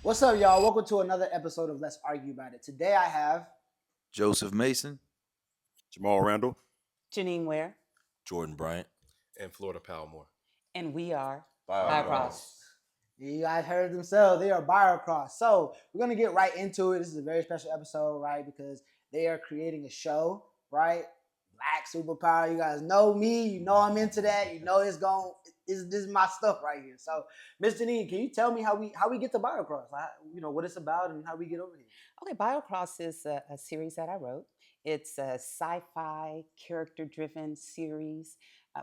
What's up, y'all? Welcome to another episode of Let's Argue About It. Today I have Joseph Mason. Jamal Randall. Janine Ware, Jordan Bryant. And Florida Palmore. and we are Biocross. You guys heard themselves. They are Biocross. So we're gonna get right into it. This is a very special episode, right? Because they are creating a show, right? Black superpower. You guys know me. You know I'm into that. You know this is my stuff right here. So, Miss Genine, can you tell me how we get to Biocross? What it's about and how we get over here. Okay, Biocross is a series that I wrote. It's a sci-fi character-driven series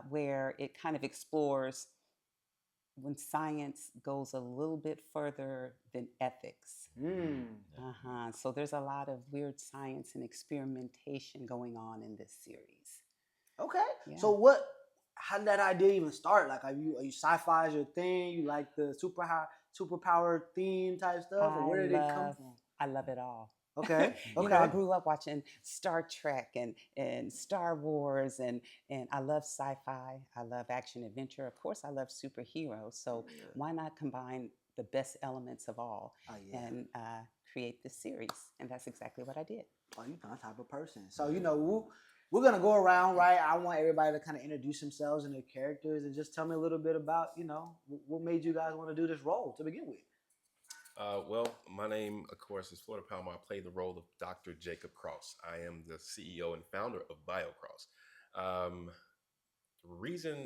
where it kind of explores when science goes a little bit further than ethics. So there's a lot of weird science and experimentation going on in this series. Okay. Yeah. So how did that idea even start? Like, are you sci-fi is your thing? You like the superpower theme type stuff, or where did it come from? I love it all. Okay. You know, I grew up watching Star Trek and Star Wars, and I love sci-fi. I love action adventure. Of course, I love superheroes. So why not combine the best elements of all and create this series? And that's exactly what I did. Oh, you're that type of person. So we're gonna go around, right? I want everybody to kind of introduce themselves and their characters, and just tell me a little bit about what made you guys want to do this role to begin with. Well, my name, of course, is Florida Palmore. I play the role of Dr. Jacob Cross. I am the CEO and founder of BioCross.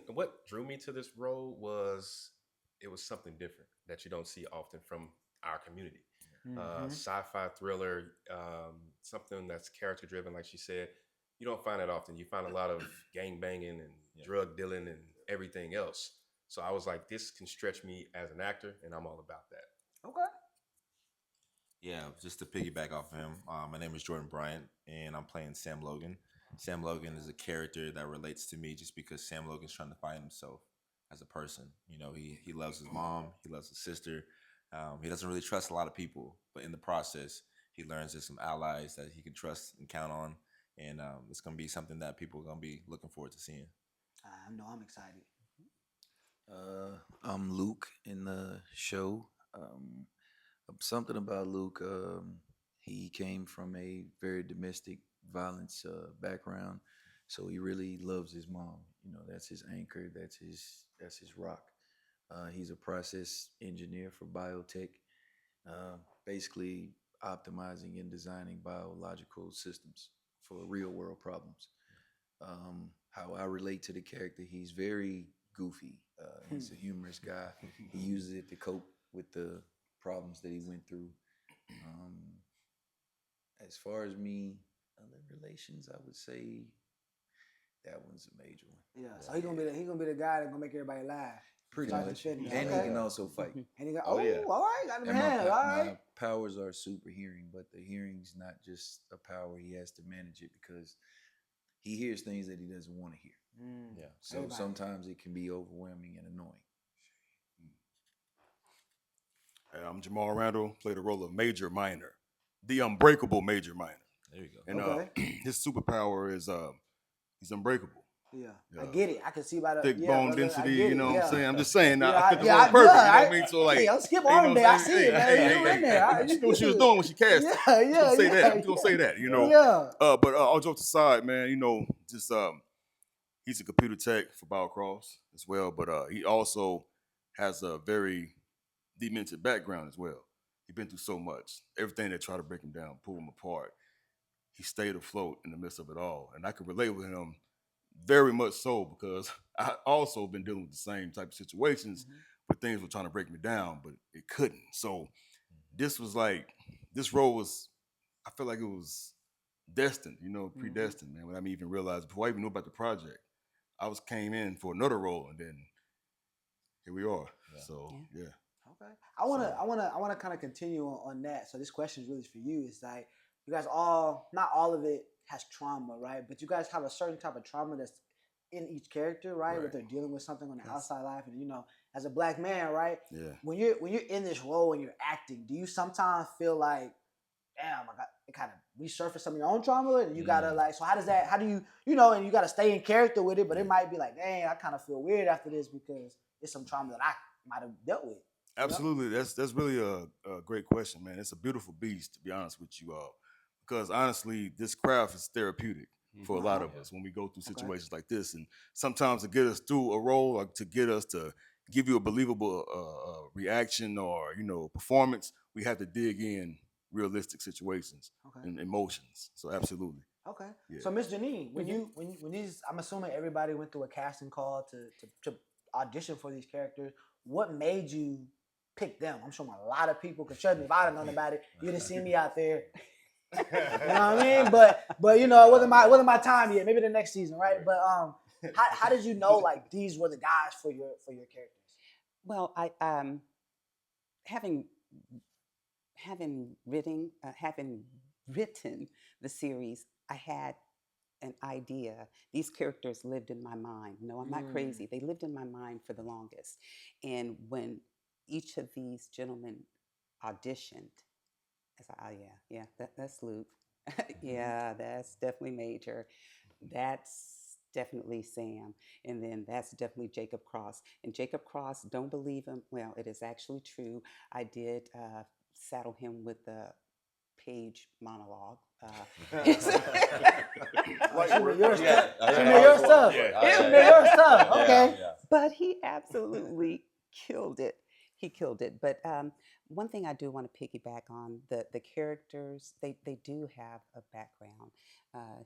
What drew me to this role was it was something different that you don't see often from our community. Sci-fi thriller, something that's character driven, like she said. You don't find it often. You find a lot of gang banging and drug dealing and everything else. So I was like, this can stretch me as an actor, and I'm all about that. Okay. Yeah, just to piggyback off of him, my name is Jordan Bryant, and I'm playing Sam Logan. Sam Logan is a character that relates to me just because Sam Logan's trying to find himself as a person. You know, he loves his mom, he loves his sister. He doesn't really trust a lot of people, but in the process, he learns there's some allies that he can trust and count on, and it's going to be something that people are going to be looking forward to seeing. I know I'm excited. I'm Luke in the show. Something about Luke. He came from a very domestic violence background, so he really loves his mom. You know, that's his anchor. That's his rock. He's a process engineer for biotech, basically optimizing and designing biological systems for real world problems. How I relate to the character, he's very goofy. He's a humorous guy. He uses it to cope with the problems that he went through. As far as me, other relations, I would say that one's a major one. Yeah. So he's gonna be the guy that's gonna make everybody laugh. Pretty Start to much. finish. And Okay. he can also fight. And he got Oh, yeah. all right, got him And hand. All my right. powers are super hearing, but the hearing's not just a power. He has to manage it because he hears things that he doesn't want to hear. Yeah. So Everybody. sometimes it can be overwhelming and annoying. Hey, I'm Jamal Randall, play the role of Major Minor, the unbreakable Major Minor. There you go. And Okay. his superpower is he's unbreakable. Yeah. Yeah. I get it. I can see by the Thick yeah, bone brother, I density, get you it, know what yeah. I'm saying? I'm just saying, Yeah, I fit the yeah, role perfect, you know what I I- mean? So like, hey, don't skip you know arm what day. I I'm see saying? it, man. You in there. All right, She you knew what she was good. doing when she cast it. Yeah, I'm yeah, gonna say yeah. that. I'm gonna say that, you know. Yeah. But all jokes aside, man, you know, just he's a computer tech for Biocross as well, but he also has a very demented background as well. He's been through so much. Everything that tried to break him down, pull him apart. He stayed afloat in the midst of it all. And I can relate with him very much so because I also been dealing with the same type of situations where things were trying to break me down, but it couldn't. So this role was, I feel like it was destined, you know, predestined, man, without me even realizing, before I even knew about the project. Came in for another role, and then here we are. Yeah. So yeah. Okay. I wanna kind of continue on that. So this question is really for you. It's like you guys not all of it has trauma, right? But you guys have a certain type of trauma that's in each character, right? Where they're dealing with something on the outside life, and as a black man, right? Yeah. When you're in this role and you're acting, do you sometimes feel like, damn, I got it kind of resurface some of your own trauma, and you gotta so how do you and you gotta stay in character with it, but it might be like, dang, I kind of feel weird after this because it's some trauma that I might have dealt with. Yep. Absolutely, that's really a great question, man. It's a beautiful beast, to be honest with you all, because honestly, this craft is therapeutic for a lot Uh-huh. of us when we go through Okay. situations like this, and sometimes to get us through a role, or to get us to give you a believable reaction or performance, we have to dig in realistic situations Okay. and emotions. So absolutely, Okay. yeah. So Miss Janine, when Mhm. when these, I'm assuming everybody went through a casting call to audition for these characters. What made you pick them? I'm sure a lot of people could trust me if I'd have known about it. You'd have seen me out there. You know what I mean? But it wasn't my time yet. Maybe the next season, right? But how did you know like these were the guys for your characters? Well, I having having written the series, I had an idea. These characters lived in my mind. No, I'm not Mm. crazy. They lived in my mind for the longest. And when each of these gentlemen auditioned, I said, oh yeah, that's Luke. Yeah, that's definitely Major. That's definitely Sam. And then that's definitely Jacob Cross. And Jacob Cross, don't believe him. Well, it is actually true. I did saddle him with the page monologue. Oh, she knew your Yeah, stuff. yeah, She yeah, knew your yeah. stuff. Yeah. She It knew your stuff. Yeah, Okay. yeah. but he absolutely killed it. He killed it. But one thing I do want to piggyback on, the characters, they do have a background.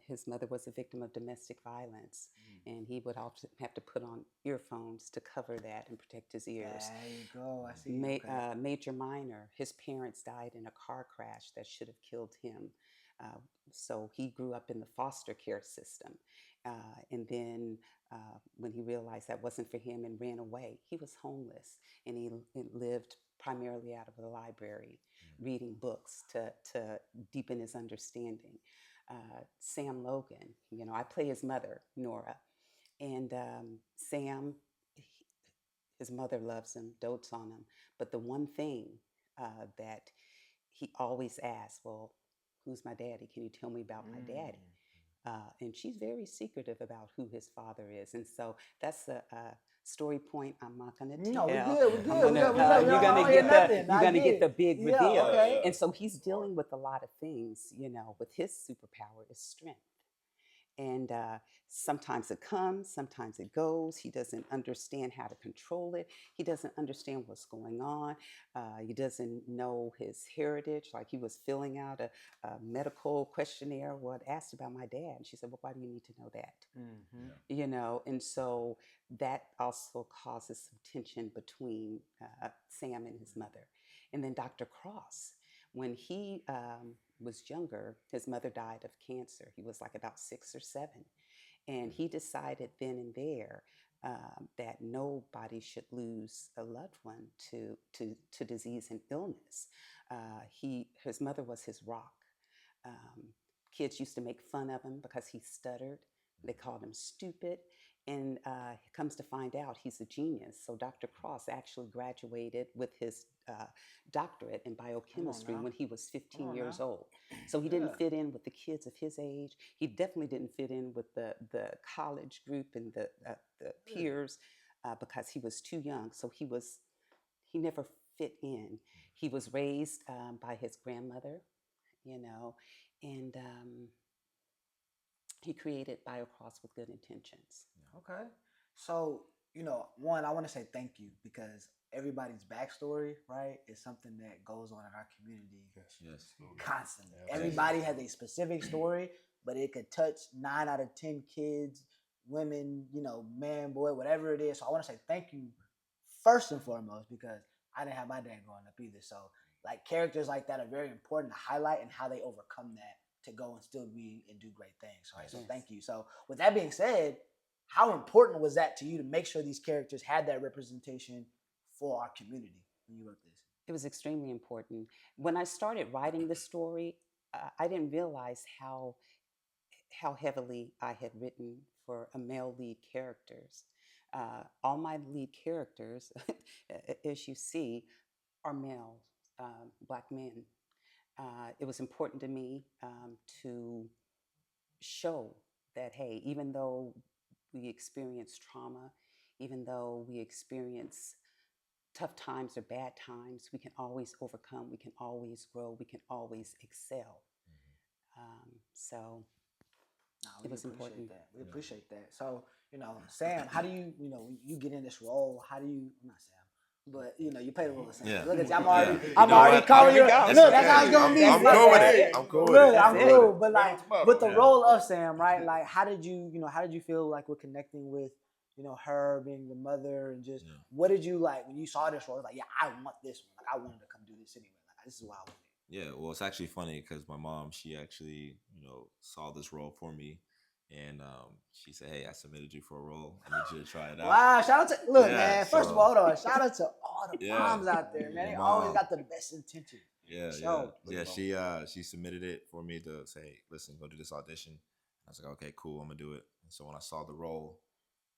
His mother was a victim of domestic violence, and he would often have to put on earphones to cover that and protect his ears. There you go. I see. Okay. Major Minor, his parents died in a car crash that should have killed him. Uh, so he grew up in the foster care system. And then when he realized that wasn't for him and ran away, he was homeless, and he lived primarily out of the library, reading books to deepen his understanding. Sam Logan, I play his mother, Nora, and Sam, his mother loves him, dotes on him. But the one thing that he always asks, well, who's my daddy? Can you tell me about my daddy? Mm. And she's very secretive about who his father is. And so that's a story point I'm not going to No, we tell. good. We I'm good. gonna We good. you're I gonna don't hear get the nothing. you're I gonna get get the it. big Yeah. reveal. Okay. And so he's dealing with a lot of things. With his superpower is strength. And sometimes it comes, sometimes it goes. He doesn't understand how to control it. He doesn't understand what's going on. He doesn't know his heritage. Like, he was filling out a medical questionnaire. What asked about my dad, and she said, "Well, why do you need to know that?" Mm-hmm. And so that also causes some tension between Sam and his mother. And then Dr. Cross, when he was younger, his mother died of cancer. He was like about 6 or 7. And he decided then and there that nobody should lose a loved one to disease and illness. His mother was his rock. Kids used to make fun of him because he stuttered. They called him stupid. And he comes to find out he's a genius. So Dr. Cross actually graduated with his doctorate in Come on biochemistry now. when he was Come 15 on years now. old. So he Yeah. didn't fit in with the kids of his age. He definitely didn't fit in with the college group and the Yeah. peers because he was too young. So he never fit in. He was raised by his grandmother, you know, and he created BioCross with good intentions. Okay. So, one, I want to say thank you because everybody's backstory, right, is something that goes on in our community Yes. constantly. Yeah, Everybody has a specific story, but it could touch 9 out of 10 kids, women, man, boy, whatever it is. So I want to say thank you first and foremost because I didn't have my dad growing up either. So like characters like that are very important to highlight and how they overcome that to go and still be and do great things. Right. So Yes. thank you. So with that being said, how important was that to you to make sure these characters had that representation for our community when you wrote this? It was extremely important. When I started writing the story, I didn't realize how heavily I had written for a male lead characters. All my lead characters, as you see, are male, black men. It was important to me to show that, hey, even though we experience trauma, even though we experience tough times or bad times, we can always overcome, we can always grow, we can always excel. So No, it we was appreciate important. that. We appreciate that. So, Sam, how do you, when you get in this role, how do you, I'm not Sam, but you play the role of Sam. Yeah. Look at you, I'm Yeah. already, You I'm know already what? calling you. Here we go. Look, It's that's how it's gonna be. I'm Look, cool with man. it. I'm cool with Look, it. I'm That's it. cool, but Tomato, like tomato. with the Yeah. role of Sam, right? Like, how did you feel like we're connecting with, her being the mother and just Yeah. what did you like when you saw this role? It was like, yeah, I want this one. Like, I wanted to come do this anyway. Like, this is why I wanted. Yeah, well, it's actually funny because my mom, she actually, saw this role for me, and she said, "Hey, I submitted you for a role. I need you to try it out." Wow, shout out to look, Yeah, man. First of so- all, hold on. Shout out to all the Yeah. moms out there, man. My They always mom. got the best intention. Yeah, So, yeah. She submitted it for me to say, "Hey, listen, go do this audition." I was like, "Okay, cool, I'm gonna do it." And so when I saw the role,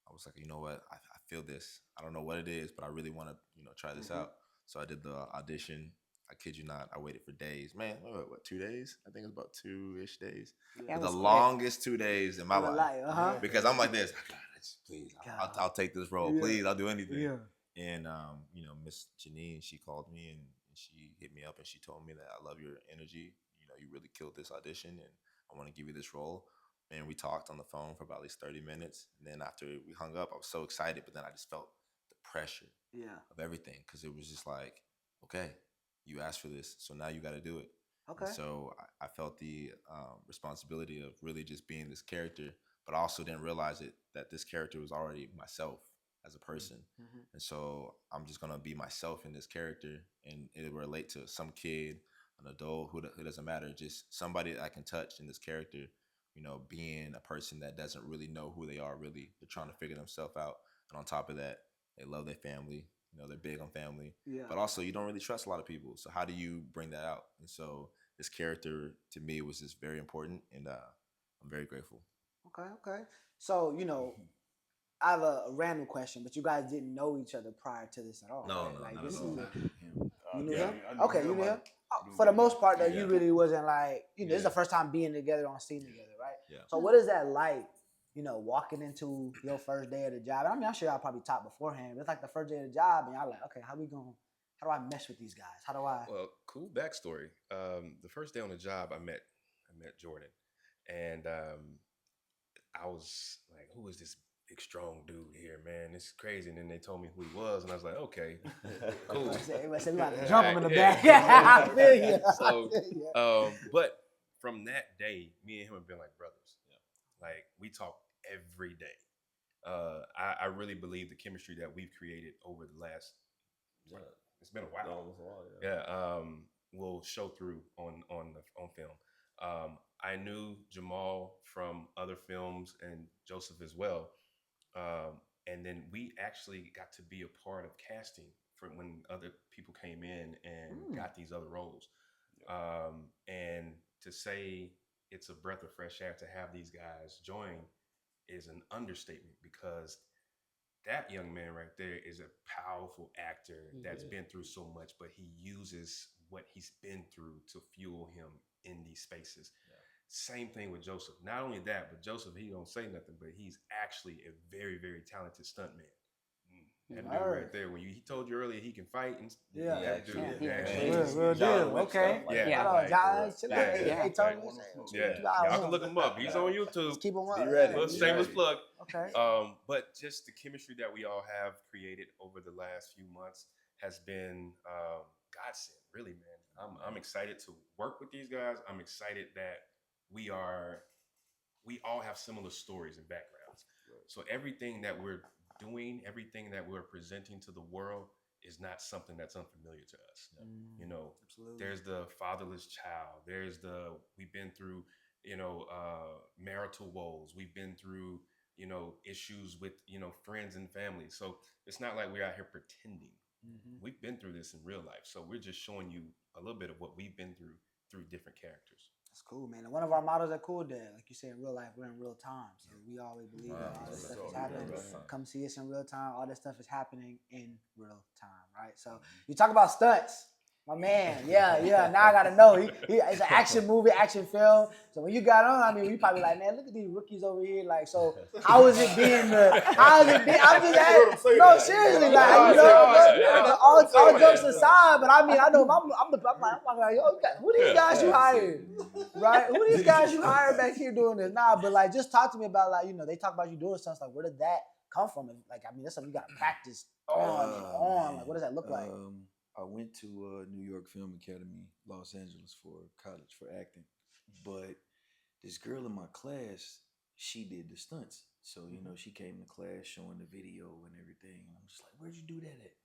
I was like, "You know what? I feel this. I don't know what it is, but I really want to, try this out." So I did the audition. I kid you not, I waited for days. Man, what 2 days? I think it was about 2-ish days. That But the was quick. longest 2 days in my in my life. uh-huh. Because I'm like this, God, please, God. I'll take this role. Yeah. Please, I'll do anything. Yeah. And Miss Genine, she called me and she hit me up and she told me that I love your energy. You really killed this audition and I want to give you this role. And we talked on the phone for about at least 30 minutes. And then after we hung up, I was so excited, but then I just felt the pressure of everything because it was just like, okay, you asked for this, so now you got to do it. Okay. And so I felt the responsibility of really just being this character, but I also didn't realize that this character was already myself as a person. And so I'm just gonna be myself in this character, and it'll relate to some kid, an adult, who doesn't matter, just somebody that I can touch in this character. Being a person that doesn't really know who they are. Really, they're trying to figure themselves out, and on top of that, they love their family. They're big on family. Yeah. But also, you don't really trust a lot of people. So how do you bring that out? And so this character to me was just very important, and I'm very grateful. Okay. So, I have a random question, but you guys didn't know each other prior to this at all. No, right? no, Like, not this at all. is you knew Yeah, him? I knew Okay, him. you knew him? I knew For the him. most part, though, Yeah. you really wasn't like, this is the Yeah. first time being together on scene together, right? Yeah. So what is that like, walking into your first day of the job? I mean, I'm sure y'all probably talked beforehand, but it's like the first day of the job, and y'all like, okay, how do I mesh with these guys? How do I? Well, cool backstory. The first day on the job, I met Jordan, and I was like, "Who is this big strong dude here, man? It's crazy." And then they told me who he was, and I was like, "Okay, cool." Everybody said we about to jump him in the Yeah. back. I feel you. So, I feel you. but from that day, me and him have been like brothers. Like we talk every day. I really believe the chemistry that we've created over the last. It's been a while. Almost a while, Yeah. Will show through on film. I knew Jamal from other films and Joseph as well. And then we actually got to be a part of casting for when other people came in and got these other roles. And to say it's a breath of fresh air to have these guys join is an understatement because that young man right there is a powerful actor that's been through so much, but he uses what he's been through to fuel him in these spaces. Yeah. Same thing with Joseph. Not only that, but Joseph, he don't say nothing, but he's actually a very, very talented stuntman. That dude right there. When he told you earlier he can fight and that dude. Real deal. Okay. Yeah. Guys, chill out. Yeah. Hey, Tony. Y'all can look him up. He's on YouTube. Just keep him up. Be ready. Little shameless plug. Okay. But just the chemistry that we all have created over the last few months has been godsend, really, man. I'm excited to work with these guys. I'm excited that we all have similar stories and backgrounds. Right. So everything that we're doing, everything that we're presenting to the world is not something that's unfamiliar to us. Absolutely. There's the fatherless child. We've been through, marital woes. We've been through, issues with, friends and family. So it's not like we're out here pretending. We've been through this in real life. So we're just showing you a little bit of what we've been through different characters. That's cool, man. And one of our mottos at Cool Dad, like you say, in real life, we're in real time. So we always believe that all this stuff is happening. Come see us in real time. All this stuff is happening in real time, right? So you talk about stunts. My man, yeah. Now I gotta know. It's an action movie, action film. So when you got on, I mean, you probably like, man, look at these rookies over here. Like, so how is it being how is it being? I'm just asking. No, seriously, like, all jokes aside, but I mean, I know if I'm like, yo, who these guys you hired, right? Who these guys you hired back here doing this? Nah, but like, just talk to me about like, they talk about you doing stuff. Like, where did that come from? Like, I mean, that's something you gotta practice on and on. Like, what does that look like? I went to New York Film Academy, Los Angeles for college for acting. But this girl in my class, she did the stunts. So, she came to class showing the video and everything. And I'm just like, where'd you do that at?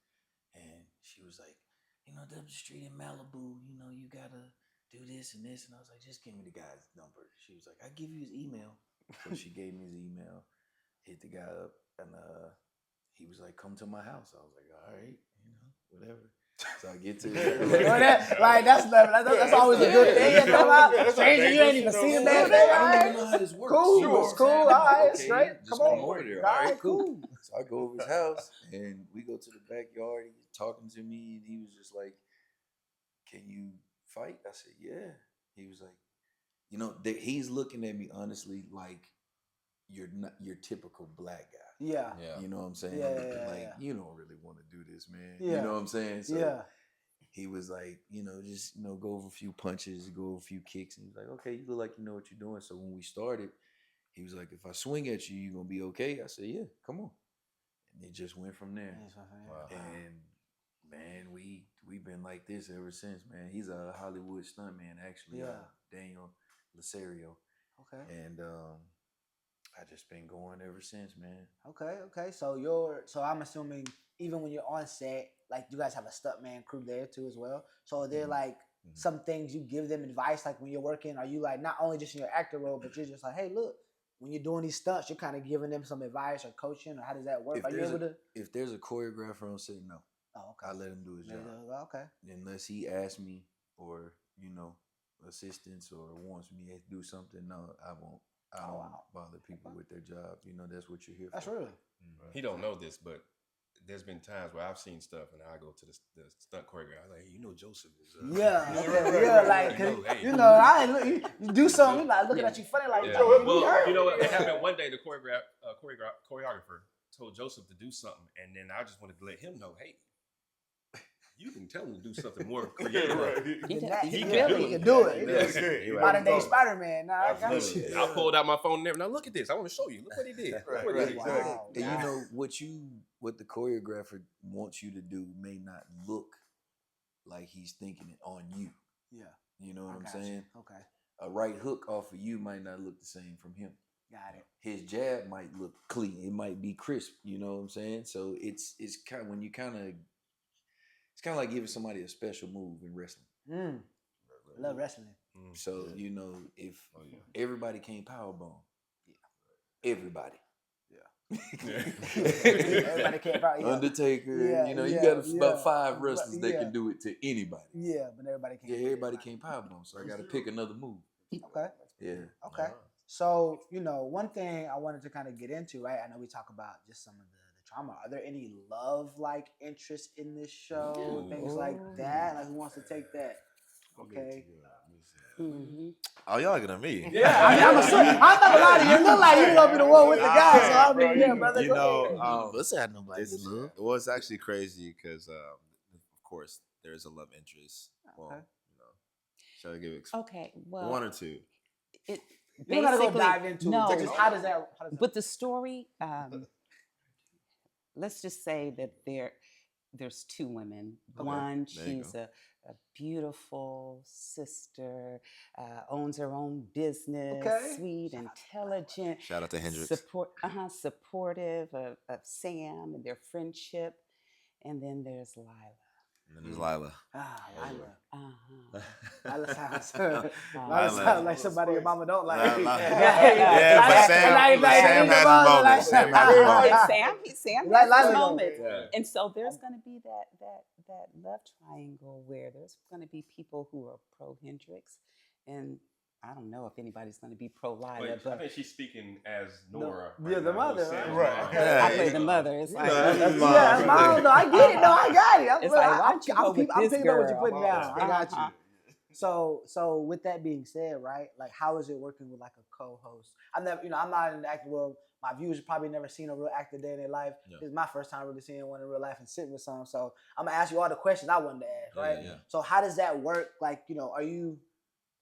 And she was like, down the street in Malibu, you gotta do this and this. And I was like, just give me the guy's number. She was like, I'll give you his email. So she gave me his email, hit the guy up, and he was like, come to my house. I was like, all right, whatever. So I get to that's always a good thing. Stranger, you ain't even seen the man. I don't even know how this works. Cool, it's cool. All right, okay, straight. just Come on. over there. All right, cool. So I go over his house and we go to the backyard. He's talking to me and he was just like, "Can you fight?" I said, "Yeah." He was like, he's looking at me honestly like you're not your typical black guy. Yeah. You know what I'm saying? Yeah. You don't really want to do this, man. Yeah. You know what I'm saying? So he was like, just go over a few punches, go over a few kicks, and he was like, okay, you look like you know what you're doing. So when we started, he was like, if I swing at you, you gonna be okay? I said, yeah, come on. And it just went from there. Wow. And man, we've been like this ever since, man. He's a Hollywood stuntman, actually. Daniel Lasario. Okay. And I just been going ever since, man. Okay. So I'm assuming even when you're on set, like you guys have a stuntman crew there too as well. So are there like some things you give them advice, like when you're working, are you like not only just in your actor role, but you're just like, hey, look, when you're doing these stunts, you're kind of giving them some advice or coaching, or how does that work? Are you able to? If there's a choreographer on set, no. Oh, okay. I let him do his job. Okay. Unless he asks me or assistance or wants me to do something, no, I won't. I don't bother people with their job. That's what you're here That's for. really. He don't know this, but there's been times where I've seen stuff and I go to the stunt choreographer. I'm like, hey, Joseph is. Like you do something, he's like looking at you funny, like. Yeah. Well, you know what? It happened one day. The choreographer told Joseph to do something, and then I just wanted to let him know, hey, you can tell him to do something more creative. He can do it. Modern day Spider-Man. Nah, I got you. I pulled out my phone and now look at this. I want to show you. Look what he did. Wow. And what the choreographer wants you to do may not look like he's thinking it on you. Yeah. You know what I'm saying? Okay. A right hook off of you might not look the same from him. Got it. His jab might look clean. It might be crisp. You know what I'm saying? So it's kind of it's kind of like giving somebody a special move in wrestling. I love wrestling. So if everybody can't powerbomb, everybody. Everybody can't powerbomb. Undertaker. You got about 5 wrestlers that can do it to anybody. Yeah, but everybody can't. Yeah, everybody can't powerbomb. So I got to pick another move. Okay. Yeah. Okay. So one thing I wanted to kind of get into, right? I know we talk about just some of the trauma. Are there any love interests in this show? Things like that? Like who wants to take that? Okay. Oh, y'all looking at me? Yeah, I mean, I'm not gonna lie to you. It look like you gonna be the one with the guy. So I mean, yeah, brother. Let's have nobody's love. Well, it's actually crazy because, of course, there's a love interest. Well, shall I give it? Okay, well, 1 or 2. It You gotta go dive into it. Just how does that? But the story, let's just say that there's 2 women. Okay. One, There you she's a beautiful sister, owns her own business, sweet, intelligent. Shout out to Hendrix. Supportive of Sam and their friendship. And then there's Lila. And then there's Lila. Lila. Lila sounds like somebody your mama don't like. But Sam has moments. Sam has moments. And so there's going to be that love triangle where there's going to be people who are pro Hendrix, and I don't know if anybody's going to be pro Wait, Lila, I but think she's speaking as No, Nora. yeah, the now, mother, who's Sam's right? mom. Okay. I play the mother. It's like, that's mom. Yeah, mom. No, I get it. No, I got it. it's like, why don't you go with I'm this picking up what you're girl? putting down. I got you. Uh-huh. So with that being said, right? Like, how is it working with like a co-host? I'm never, I'm not in the acting world. My viewers probably never seen a real actor day in their life. Yeah. This is my first time really seeing one in real life and sitting with someone. So I'm gonna ask you all the questions I wanted to ask, right? Yeah. So how does that work? Like, are you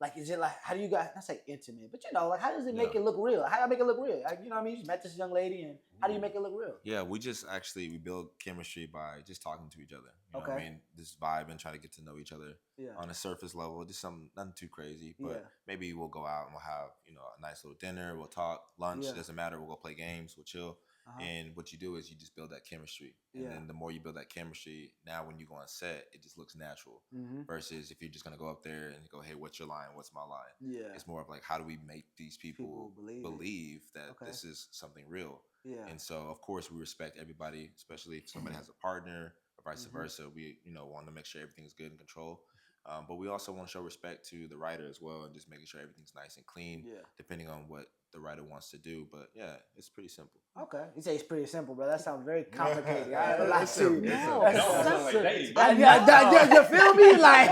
like, is it like, how do you guys, not say intimate, but like, how does it make Yeah. it look real? How do you make it look real? Like, you know what I mean? You just met this young lady, and how do you make it look real? Yeah, we just we build chemistry by just talking to each other. You know what I Okay. mean? This vibe and try to get to know each other Yeah. on a surface level. Just nothing too crazy, but Yeah. maybe we'll go out and we'll have, a nice little dinner. We'll talk, lunch, Yeah. doesn't matter. We'll go play games, we'll chill. Uh-huh. And what you do is you just build that chemistry. And Yeah. then the more you build that chemistry, now when you go on set, it just looks natural. Mm-hmm. Versus if you're just going to go up there and go, hey, what's your line? What's my line? Yeah. It's more of like, how do we make these people believe that Okay. this is something real? Yeah. And so, of course, we respect everybody, especially if somebody has a partner or vice versa. We, want to make sure everything's good in control. But we also want to show respect to the writer as well, and just making sure everything's nice and clean, depending on what the writer wants to do. But yeah, it's pretty simple. Okay, you say it's pretty simple, bro. That sounds very complicated. I ain't gonna lie to you. No, That sounds sounds like simple. dating. You feel me? Like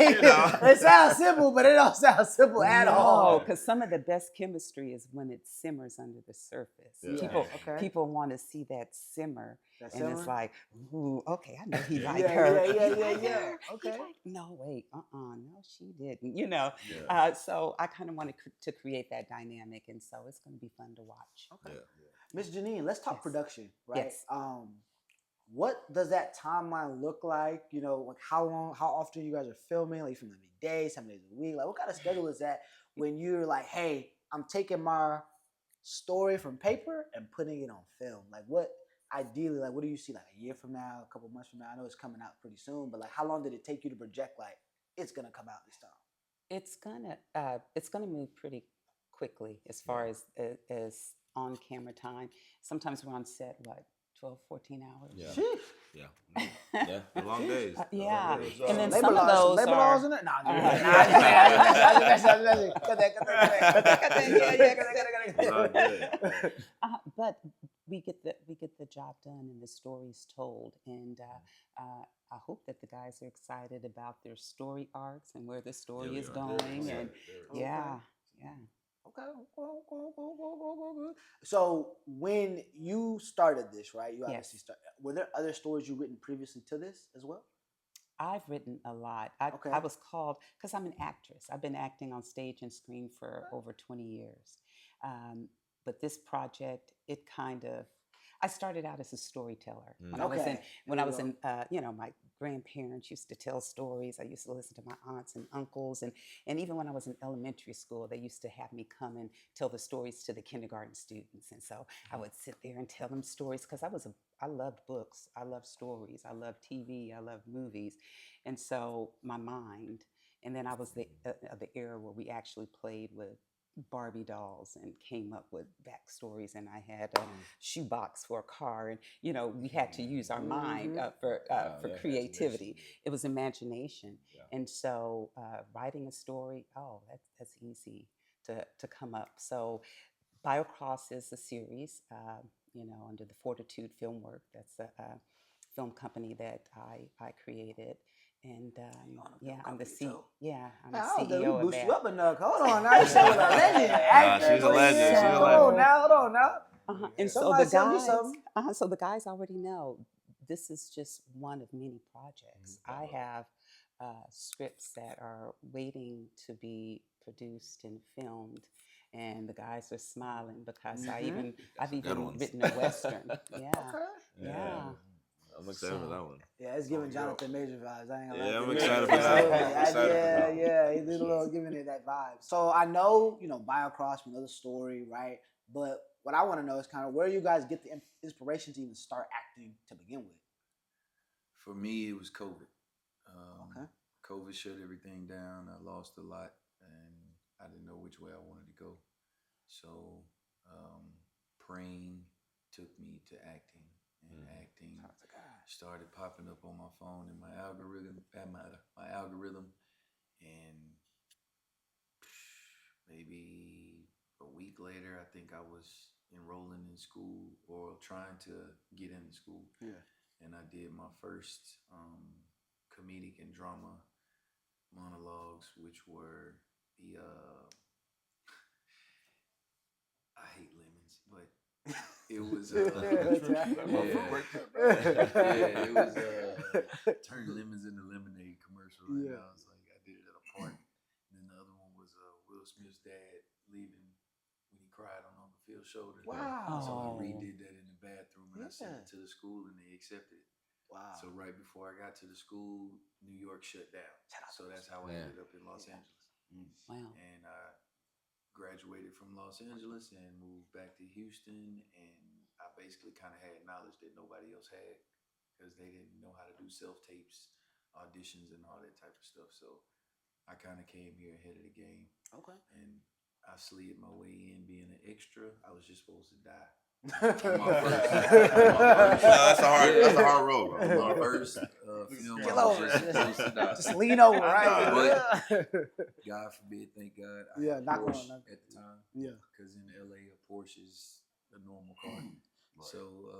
it sounds simple, but it don't sound simple at No, all. because some of the best chemistry is when it simmers under the surface. Yeah. People want to see that simmer, That and it's simmer? like, ooh, okay, I know he liked Yeah, her. yeah, He yeah, liked yeah. her. He Okay. liked- no, wait, no, she didn't. Yeah. So I kind of wanted to create that dynamic, and so it's going to be fun to watch. Okay. Yeah. Miss Genine, let's talk Yes. production, right? Yes. What does that timeline look like? Like how often you guys are filming? Like, you film every day, 7 days a week? Like, what kind of schedule is that when you're like, hey, I'm taking my story from paper and putting it on film? Like, what ideally, like, what do you see like a year from now, a couple months from now? I know it's coming out pretty soon, but like, how long did it take you to project like it's gonna come out this time? It's gonna move pretty quickly as far as on camera time. Sometimes we're on set 12, 14 hours. Yeah. Sheesh. Yeah. Yeah. The long days. The Yeah, long days. and then Labor some of laws, those labor are. laws in it? Nah, I'm But we get the job done and the story's told, and I hope that the guys are excited about their story arcs and where the story we is are. going, and yeah. Okay. So when you started this, right? You obviously Yes. started. Were there other stories you've written previously to this as well? I've written a lot. Okay. I was called because I'm an actress. I've been acting on stage and screen for over 20 years. But this project, it kind of, I started out as a storyteller. When I was in, Okay. my grandparents used to tell stories. I used to listen to my aunts and uncles, and even when I was in elementary school, they used to have me come and tell the stories to the kindergarten students. And so I would sit there and tell them stories because I loved books, I loved stories, I loved TV, I loved movies, and so my mind. And then I was the era where we actually played with Barbie dolls and came up with backstories, and I had a shoebox for a car, and we had to use our mind for creativity. It was imagination. And so writing a story, that's easy to come up. So Biocross is a series, under the Fortitude Filmwork. That's a film company that I created. And I'm the CEO of boost that. you up enough. Hold on now. You said with a legend. Actor, she's a legend. yeah. She's a Hold legend. on now. And Somebody tell me something. so the guys already know this is just one of many projects. I have scripts that are waiting to be produced and filmed, and the guys are smiling because I've even written a Western. Yeah. I'm excited for that one. Yeah, it's giving Jonathan Major vibes. I ain't gonna lie. Yeah, to I'm you. excited for that one. I'm excited for that one. Yeah, he did a little giving it that vibe. So I know, Biocross, another story, right? But what I want to know is kind of where you guys get the inspiration to even start acting to begin with. For me, it was COVID. Okay. COVID shut everything down. I lost a lot, and I didn't know which way I wanted to go. So praying took me to acting, and acting started popping up on my phone and my algorithm, and maybe week later, I think I was enrolling in school or trying to get into school. Yeah. And I did my first comedic and drama monologues, which were the I hate lemons, but it was yeah, it was turn lemons into lemonade commercial. Right Yeah. now, it's like I did it at a park. And then the other one was Will Smith's dad leaving when he cried on Uncle Phil's shoulder. Wow. So I Oh. redid that in the bathroom and I sent Yeah. it to the school and they accepted it. Wow. So right before I got to the school, New York shut down. So that's how I ended up in Los Angeles. Wow. And I graduated from Los Angeles and moved back to Houston. And I basically kind of had knowledge that nobody else had because they didn't know how to do self-tapes, auditions, and all that type of stuff. So I kind of came here ahead of the game. Okay. And I slid my way in being an extra. I was just supposed to die. That's a hard road. My first film, Kill I was over. just supposed to die. Just lean over, right? God forbid, thank God, I Yeah, had a knock on Porsche knock. at the time. Yeah. Because in LA, a Porsche is a normal car. So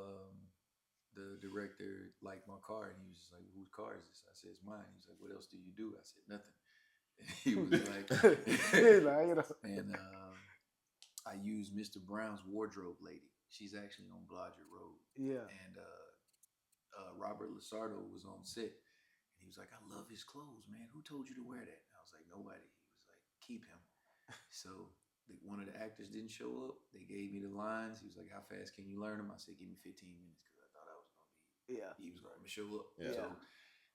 the director liked my car, and he was just like, "Whose car is this?" I said, "It's mine." He was like, "What else do you do?" I said, "Nothing." And he was like, and I used Mr. Brown's wardrobe lady. She's actually on Blodgett Road. Yeah. And Robert Lasardo was on set. And he was like, "I love his clothes, man. Who told you to wear that?" And I was like, "Nobody." He was like, "Keep him." So one of the actors didn't show up. They gave me the lines. He was like, "How fast can you learn them?" I said, "Give me 15 minutes," because I thought I was going to be, he was going to show up. Yeah. So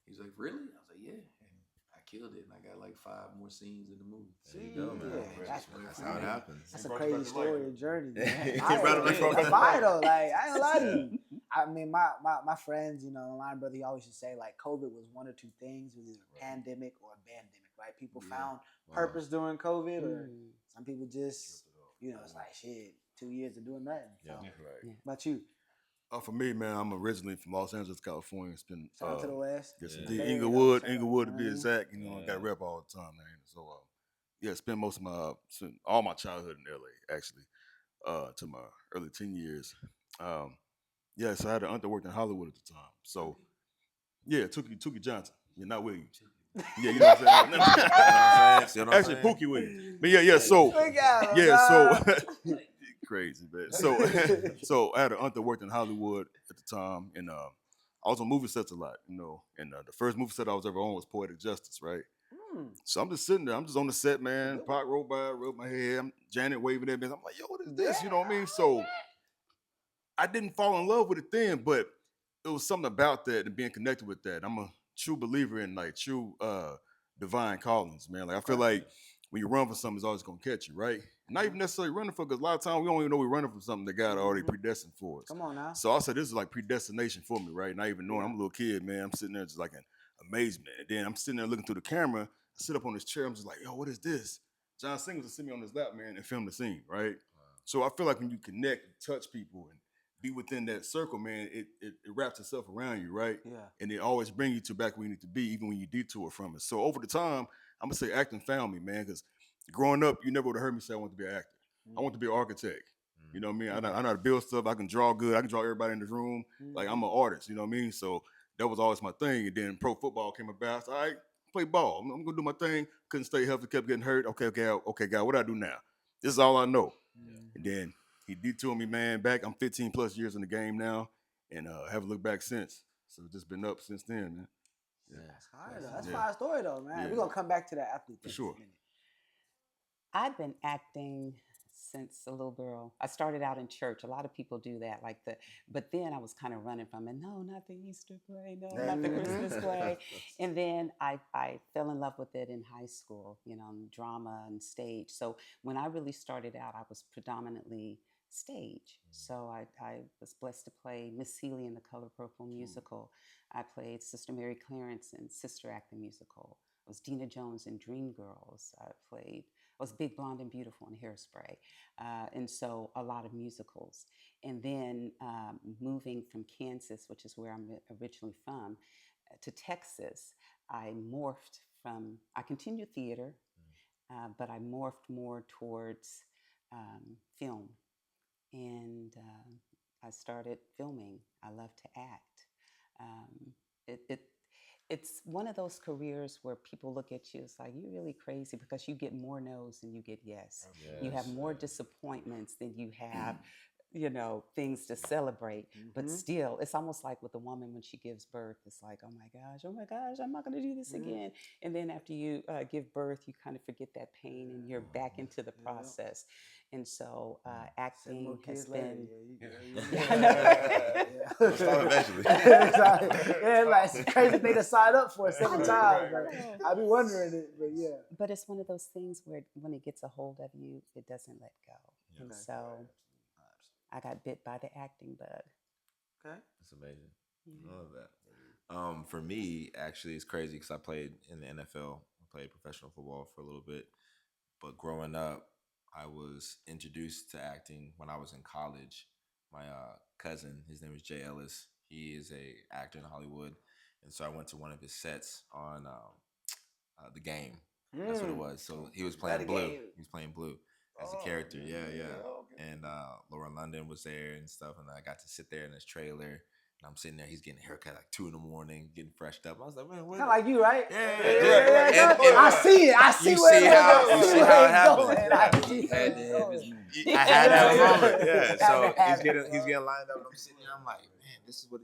he was like, "Really?" I was like, "Yeah." And I killed it. And I got like 5 more scenes in the movie. There you go, man. Yeah, That's how it happens. That's a crazy story and journey. Man. He brought it back. It's fine though. Like I ain't gonna lie to you. I mean, my friends, you know, line brother, he always used to say like COVID was one or two things, it was either a pandemic or a bandemic, right? People found purpose during COVID, or some people just, you know, it's like shit, 2 years of doing nothing. Yeah, So, right. About you? For me, man, I'm originally from Los Angeles, California. It's been Shout out to the West. yes, Yeah. indeed. There you Inglewood, go. Shout out, Inglewood to you be know what I mean? exact. You know, I got to rep all the time, man. So yeah, spent most of my all my childhood in LA, actually, to my early teen years. Yeah, so I had an aunt that worked in Hollywood at the time. So yeah, Tookie Johnson. Yeah, not Williams. Yeah, you know what I'm saying? You know what I'm saying? Actually, Pookie Williams. But yeah, so crazy, man. So I had an aunt that worked in Hollywood at the time, and I was on movie sets a lot, you know. And the first movie set I was ever on was Poetic Justice, right? So I'm just sitting there, I'm just on the set, man. Pot rolled by, rubbed my head. I'm Janet waving at me. I'm like, yo, what is this? You know what I mean? So I didn't fall in love with it then, but it was something about that and being connected with that. I'm a true believer in like true divine callings, man. Like I feel like when you run for something, it's always gonna catch you, right? Not even necessarily running for, because a lot of times we don't even know we're running for something that God already predestined for us. Come on now. So I said this is like predestination for me, right? Not even knowing. I'm a little kid, man. I'm sitting there just like in amazement. And then I'm sitting there looking through the camera. I sit up on this chair. I'm just like, yo, what is this? John Singles was sitting me on his lap, man, and film the scene, right? So I feel like when you connect, touch people, and be within that circle, man, it wraps itself around you, right? Yeah. And it always brings you to back where you need to be, even when you detour from it. So over the time, I'm gonna say acting found me, man, because growing up, you never would have heard me say I want to be an actor. I want to be an architect. You know what I mean? I know how to build stuff. I can draw good. I can draw everybody in this room. Like I'm an artist. You know what I mean? So that was always my thing. And then pro football came about. So, all right, play ball. I'm gonna do my thing. Couldn't stay healthy. Kept getting hurt. Okay, God, what do I do now? This is all I know. And then he detoured me, man. Back, I'm 15 plus years in the game now, and haven't looked back since. So just been up since then, man. Yeah. That's hard though. That's a Yeah. fire story though, man. Yeah. We're gonna come back to that athlete For thing sure. in a minute. I've been acting since a little girl. I started out in church. A lot of people do that, but then I was kind of running from it. No, not the Easter play. No, not the Christmas play. And then I fell in love with it in high school, you know, drama and stage. So when I really started out, I was predominantly stage. So I was blessed to play Miss Celie in the Color Purple musical. I played Sister Mary Clarence in Sister Act the musical. I was Dina Jones in Dreamgirls. I was Big Blonde and Beautiful in Hairspray. And so a lot of musicals. And then moving from Kansas, which is where I'm originally from, to Texas, I continued theater, but I morphed more towards film, and I started filming. I love to act. Um, it, it it's one of those careers where people look at you, it's like you're really crazy because you get more no's than you get yes. You have Yes, more yeah. disappointments than you have, things to celebrate. But Mm-hmm. still, it's almost like with a woman when she gives birth, it's like, oh my gosh, I'm not going to do this Mm-hmm. again. And then after you give birth, you kind of forget that pain and you're back Mhm. into the Yeah. process. And so Mm. acting More has kids later. been, Yeah, Yeah. you, yeah, yeah, I know, yeah. right? It'll stop eventually. Exactly. Yeah, like it's a crazy thing to sign up for seven Right, times, right, but right. Oh. I be wondering it. But yeah. But it's one of those things where when it gets a hold of you, it doesn't let go. Yeah, And Okay. so I got bit by the acting bug. Okay. that's amazing. I Yeah. love that. For me, actually, it's crazy because I played in the NFL. I played professional football for a little bit, but growing up, I was introduced to acting when I was in college. My cousin, his name is Jay Ellis. He is a actor in Hollywood, and so I went to one of his sets on the game. That's what it Mm. was. So he was Got playing a Blue. game. He was playing Blue as a Oh, character. yeah, Yeah, yeah, yeah. yeah. Okay. And Laura London was there and stuff, and I got to sit there in his trailer. And I'm sitting there. He's getting a haircut like 2 in the morning, getting freshed up. I was like, man, what? Kind of like you, right? Yeah, Yeah, yeah. yeah, And I see it. I see you where see it how I see how where it it's happens. going. Yeah. I He see where had to it's have his going. moment. I had to have a moment. Yeah. Had to So have he's it. getting lined up, and I'm sitting there. I'm like, man, this is what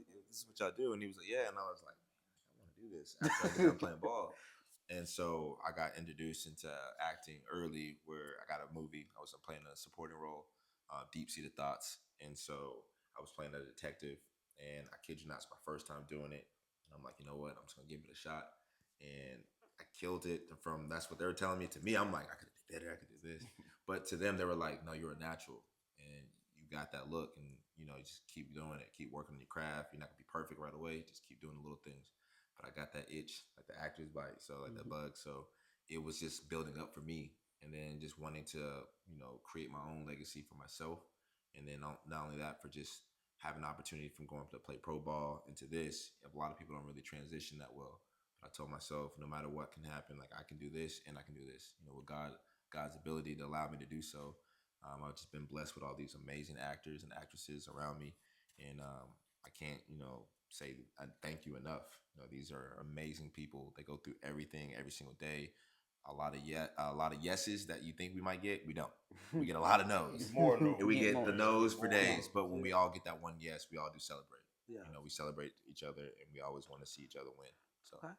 y'all do. And he was like, yeah. And I was like, I want to do this after I get done playing ball. And so I got introduced into acting early, where I got a movie. I was playing a supporting role, Deep Seated Thoughts. And so I was playing a detective, and I kid you not, it's my first time doing it. And I'm like, you know what? I'm just gonna give it a shot. And I killed it. And from that's what they were telling me. To me, I'm like, I could do better. I could do this. But to them, they were like, no, you're a natural, and you got that look, and you just keep doing it, keep working on your craft. You're not gonna be perfect right away. Just keep doing the little things. But I got that itch, like the actor's bite, so like that bug. So it was just building up for me, and then just wanting to, create my own legacy for myself, and then not only that, for just having an opportunity from going to play pro ball into this. A lot of people don't really transition that well. But I told myself, no matter what can happen, like I can do this and I can do this. With God's ability to allow me to do so. I've just been blessed with all these amazing actors and actresses around me, and I can't, say I thank you enough. These are amazing people. They go through everything every single day. A lot of yeses that you think we might get, we don't. We get a lot of no's. More no. And we Get get the more. no's for More days, no's. but when we all get that one yes, we all do celebrate. Yeah. We celebrate each other, and we always want to see each other win. So Okay.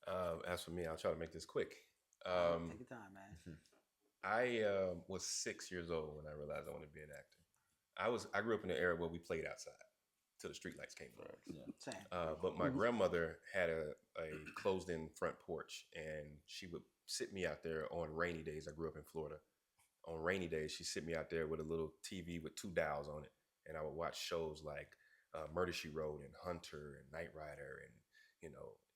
Fine. As for me, I'll try to make this quick. Take your time, man. I was 6 years old when I realized I wanted to be an actor. I grew up in an era where we played outside till the streetlights came on. Same. But my grandmother had a closed-in front porch, and she would sit me out there on rainy days. I grew up in Florida. On rainy days, she'd sit me out there with a little TV with two dials on it, and I would watch shows like Murder She Wrote and Hunter and Knight Rider and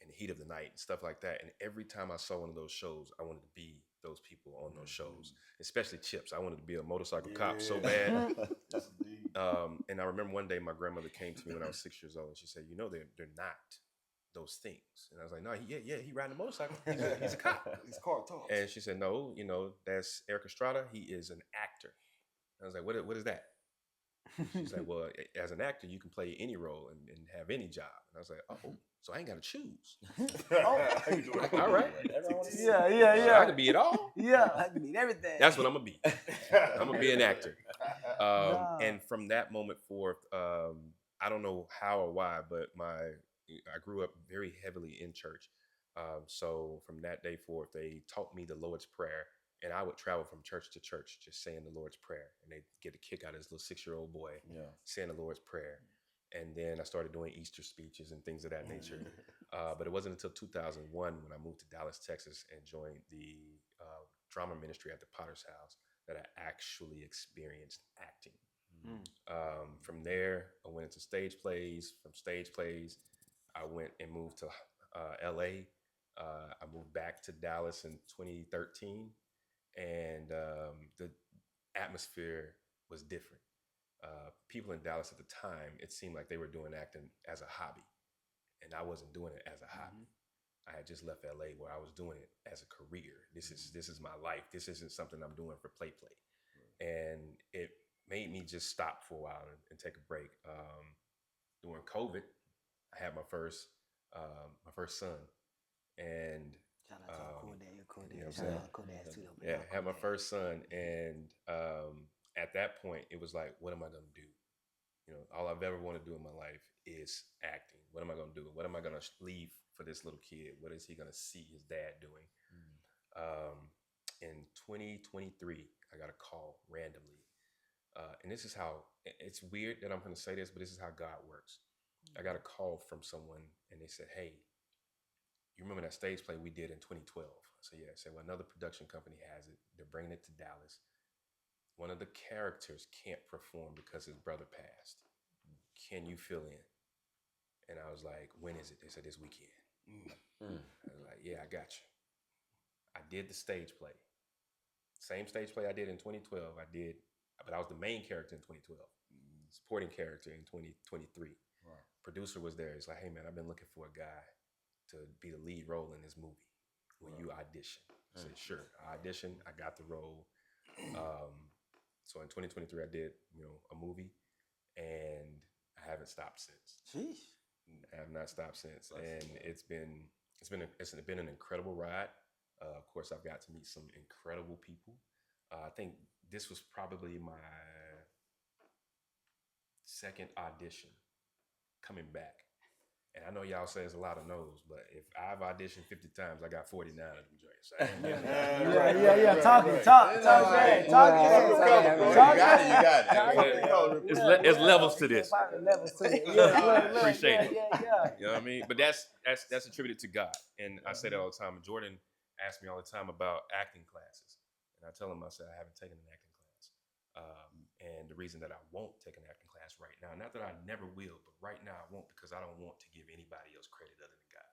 in the Heat of the Night and stuff like that. And every time I saw one of those shows, I wanted to be those people on those shows, especially Chips. I wanted to be a motorcycle cop so bad. Yes, indeed. And I remember one day my grandmother came to me when I was 6 years old, and she said, they're not those things. And I was like, no, he riding a motorcycle. He's a cop. His car talks. And she said, no, that's Eric Estrada. He is an actor. I was like, what is that? She's like, well, as an actor, you can play any role and have any job. And I was like, oh, so I ain't got to choose. All right. So I could be it all. Yeah, I can need everything. That's what I'm going to be. I'm going to be an actor. Nah. And from that moment forth, I don't know how or why, but I grew up very heavily in church. So from that day forth, they taught me the Lord's Prayer, and I would travel from church to church just saying the Lord's Prayer, and they get a kick out of this little 6-year-old boy saying the Lord's Prayer. And then I started doing Easter speeches and things of that nature. But it wasn't until 2001 when I moved to Dallas, Texas, and joined the drama ministry at the Potter's House that I actually experienced acting. From there, I went into stage plays. From stage plays, I went and moved to LA. I moved back to Dallas in 2013, and the atmosphere was different. People in Dallas at the time, it seemed like they were doing acting as a hobby, and I wasn't doing it as a hobby. I had just left LA where I was doing it as a career. This is my life. This isn't something I'm doing for play. And it made me just stop for a while and take a break. During COVID, I had my first son, and Shout out to our cool dad, your cool you know dad. what I'm Shout out saying? to our cool dads too, though. Yeah, had my first son, and at that point, it was like, what am I gonna do? You know, all I've ever wanted to do in my life is acting. What am I gonna do? What am I gonna leave for this little kid? What is he gonna see his dad doing? In 2023, I got a call randomly, and this is how it's weird that I'm gonna say this, but this is how God works. I got a call from someone, and they said, "Hey, you remember that stage play we did in 2012?" I said, "Yeah." I said, "Well, another production company has it. They're bringing it to Dallas. One of the characters can't perform because his brother passed. Can you fill in?" And I was like, "When is it?" They said, "This weekend." I was like, "Yeah, I got you." I did the stage play. Same stage play I did in 2012. But I was the main character in 2012, supporting character in 2023. Right. Producer was there. He's like, "Hey, man, I've been looking for a guy to be the lead role in this movie. Will you audition?" I said, "Sure." I auditioned. I got the role. So in 2023, I did, a movie, and I haven't stopped since. Sheesh. I have not stopped since, and it's been an incredible ride. Of course, I've got to meet some incredible people. I think this was probably my second audition coming back. And I know y'all say it's a lot of no's, but if I've auditioned 50 times, I got 49 of them joints. Yeah. Talk it. You got it. It's levels to this. Levels to it. Yeah, Appreciate it. Yeah. You know what I mean? But that's attributed to God. And I say that all the time. And Jordan asks me all the time about acting classes. And I tell him, I said, I haven't taken an acting class. And the reason that I won't take an acting class right now, not that I never will, but right now I won't, because I don't want to give anybody else credit other than God.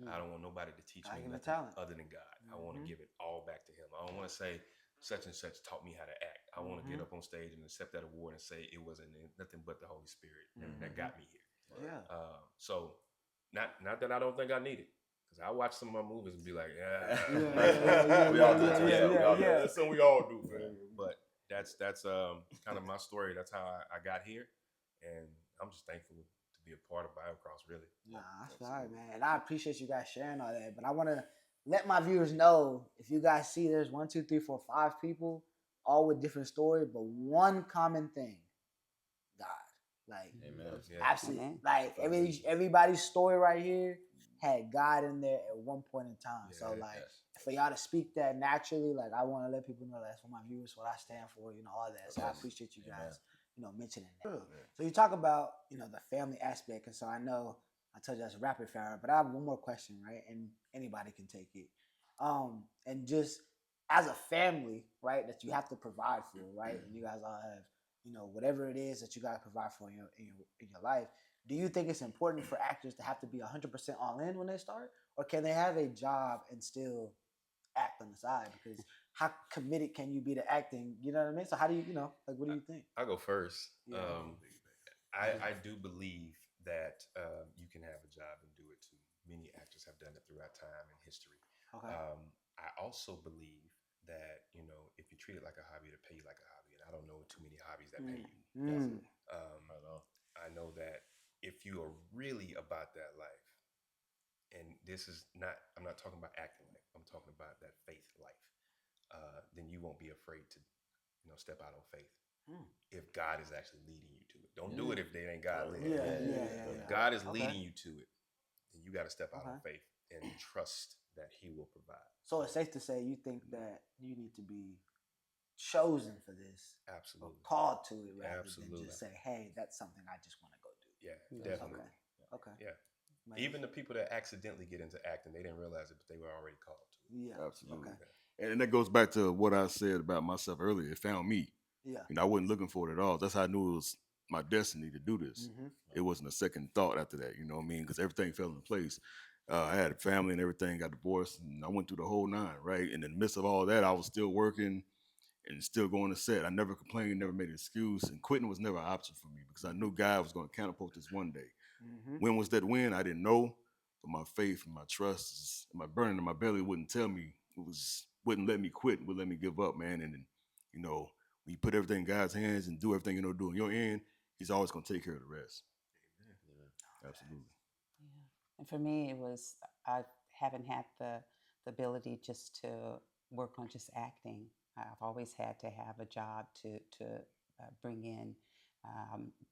I don't want nobody to teach me nothing other than God. I want to give it all back to him. I don't want to say such and such taught me how to act. I want to get up on stage and accept that award and say it wasn't nothing but the Holy Spirit that got me here. Yeah. So not that I don't think I need it, because I watch some of my movies and be like, We all do. Yeah. That's something we all do, man. But that's kind of my story. That's how I got here, and I'm just thankful to be a part of BioCross, really. Nah, that's all right, man. And I appreciate you guys sharing all that. But I want to let my viewers know, if you guys see there's 1, 2, 3, 4, 5 people, all with different stories, but one common thing: God. Like, Amen. Yeah. absolutely. Amen. Like everybody's story right here had God in there at one point in time. So Yeah, like, for y'all to speak that naturally, like, I want to let people know that's for my viewers, what I stand for, all that. So I appreciate you guys, mentioning that. So you talk about, the family aspect. And so I know I told you that's a rapid fire, but I have one more question, right? And anybody can take it. And just as a family, right, that you have to provide for, right? And you guys all have, whatever it is that you got to provide for in your life. Do you think it's important for actors to have to be 100% all in when they start? Or can they have a job and still act on the side? Because how committed can you be to acting? You know what I mean? So how do you, what do you think? I'll go first. Yeah. I do believe that you can have a job and do it too. Many actors have done it throughout time and history. Okay. I also believe that, if you treat it like a hobby, it'll pay you like a hobby. And I don't know too many hobbies that pay you. I know that if you are really about that life, and I'm not talking about acting life, I'm talking about that faith life, then you won't be afraid to, step out on faith. If God is actually leading you to it. Don't do it if they ain't God leading you. If God is leading you to it, then you got to step out on faith and trust that he will provide. So it's safe to say you think that you need to be chosen for this. Absolutely. Or called to it rather Absolutely. than just say, hey, that's something I just want to go do. Yeah, definitely. Okay. Yeah. Man. Even the people that accidentally get into acting, they didn't realize it, but they were already called to it. Yeah. Absolutely. Okay. And that goes back to what I said about myself earlier. It found me. Yeah. I wasn't looking for it at all. That's how I knew it was my destiny to do this. It wasn't a second thought after that, you know what I mean? Because everything fell into place. I had a family and everything, got divorced, and I went through the whole 9, right? And in the midst of all that, I was still working and still going to set. I never complained, never made an excuse, and quitting was never an option for me because I knew God was going to catapult this one day. When was that when? I didn't know, but my faith and my trust and my burning in my belly wouldn't tell me. Wouldn't let me quit, wouldn't let me give up, man. And you know, when you put everything in God's hands and do everything do on your end, He's always gonna take care of the rest. Absolutely. Yeah. And for me, it was I haven't had the ability just to work on just acting. I've always had to have a job to bring in.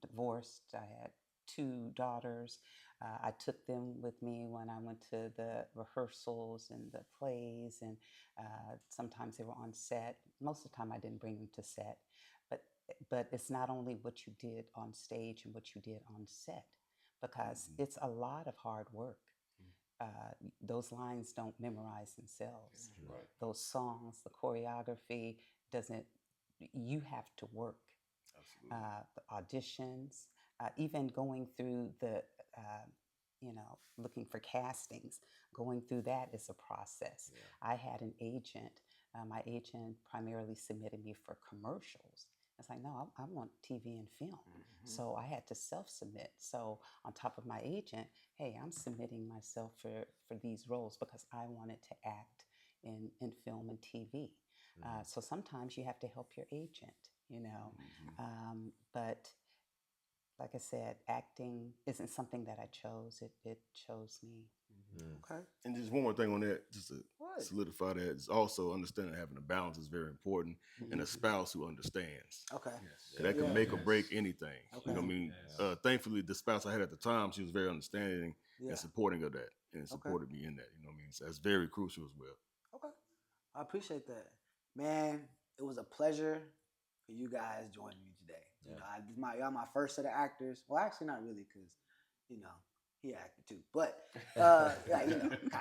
Divorced. I had two daughters. I took them with me when I went to the rehearsals and the plays, and sometimes they were on set. Most of the time, I didn't bring them to set, but it's not only what you did on stage and what you did on set, because it's a lot of hard work. Those lines don't memorize themselves. Right. Those songs, the choreography doesn't. You have to work. Absolutely. The auditions, even going through the, looking for castings. Going through that is a process. Yeah. I had an agent. My agent primarily submitted me for commercials. It's like, no, I want TV and film. So I had to self-submit. So on top of my agent, hey, I'm submitting myself for these roles because I wanted to act in film and TV. So sometimes you have to help your agent. But like I said, acting isn't something that I chose. It chose me. Okay. And just one more thing on that, just to What? solidify that, is also understanding having a balance is very important, and a spouse who understands. Okay. Yes. 'Cause that can Yeah. make or break anything. Okay. You know what I mean? Yes. Thankfully, the spouse I had at the time, she was very understanding Yeah. and supporting of that, and supported me in that. You know what I mean? So that's very crucial as well. Okay. I appreciate that. Man, it was a pleasure for you guys joining me today. Y'all my first set of actors. Well, actually, not really, because he acted too. But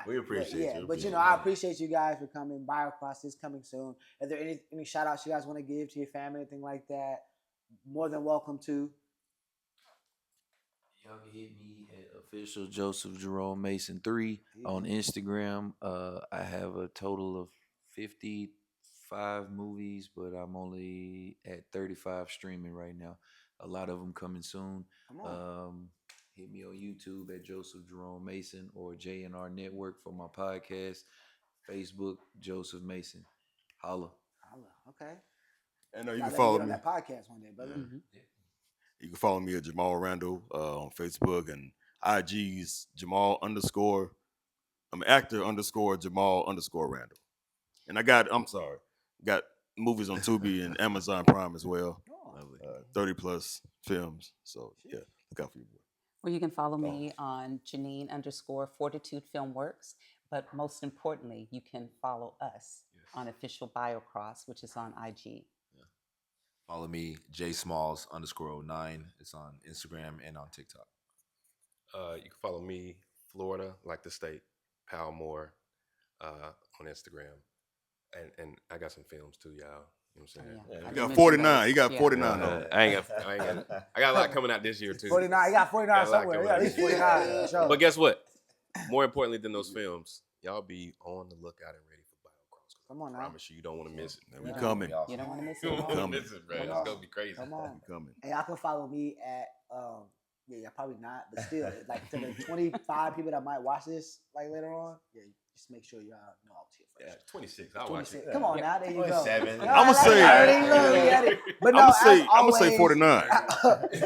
We appreciate you. But I appreciate you guys for coming. Biocross is coming soon. Are there any shout outs you guys want to give to your family, anything like that? More than welcome to. Y'all can hit me at official Joseph Jerome Mason 3 on Instagram. I have a total of 55 movies, but I'm only at 35 streaming right now. A lot of them coming soon. Come on. Hit me on YouTube at Joseph Jerome Mason or JNR Network for my podcast. Facebook Joseph Mason. Holla. Okay. And you Gotta can let me follow get on me. that podcast one day, brother. You can follow me at Jamal Randall on Facebook, and IG's Jamal underscore. I'm actor underscore Jamal underscore Randall. And got movies on Tubi and Amazon Prime as well. Lovely. 30 plus films. So yeah, look out for you, boy. Well, you can follow me on Genine _ Fortitude Filmworks. But most importantly, you can follow us on Official Biocross, which is on IG. Follow me, jsmalls_09. It's on Instagram and on TikTok. You can follow me, Florida, like the state, Palmore, on Instagram. And I got some films too, y'all. You know what I'm saying? Yeah. You I got mentioned 49. those. You got Yeah. 49 on. I got a lot coming out this year too. 49. You got 49 Got a lot somewhere. coming Yeah, out at least this year. 49. For sure. But guess what? More importantly than those films, y'all be on the lookout and ready for Biocross. Come on I now. promise you don't want to miss it. And we coming. You don't want to miss You it. don't want to Coming. miss it, man. Come It's on. gonna be crazy. Come on. We coming. And y'all can follow me at yeah, probably not, but still, like to the 25 people that might watch this like later on, yeah, just make sure y'all know I was here Yeah, first. 26. I'll watch 26. it. Come on now, there you go. 27. All I'ma right, say- there you go, we got it. But no, I'm gonna as say 49.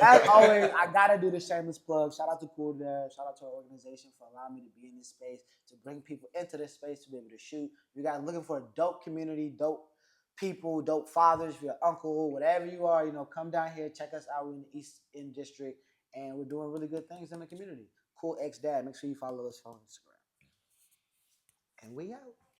as always, I gotta do the shameless plug. Shout out to Cool Dad. Shout out to our organization for allowing me to be in this space, to bring people into this space to be able to shoot. You guys looking for a dope community, dope people, dope fathers, if you're an uncle, whatever you are, come down here, check us out. We're in the East End District, and we're doing really good things in the community. Cool X Dad. Make sure you follow us on Instagram. And we out.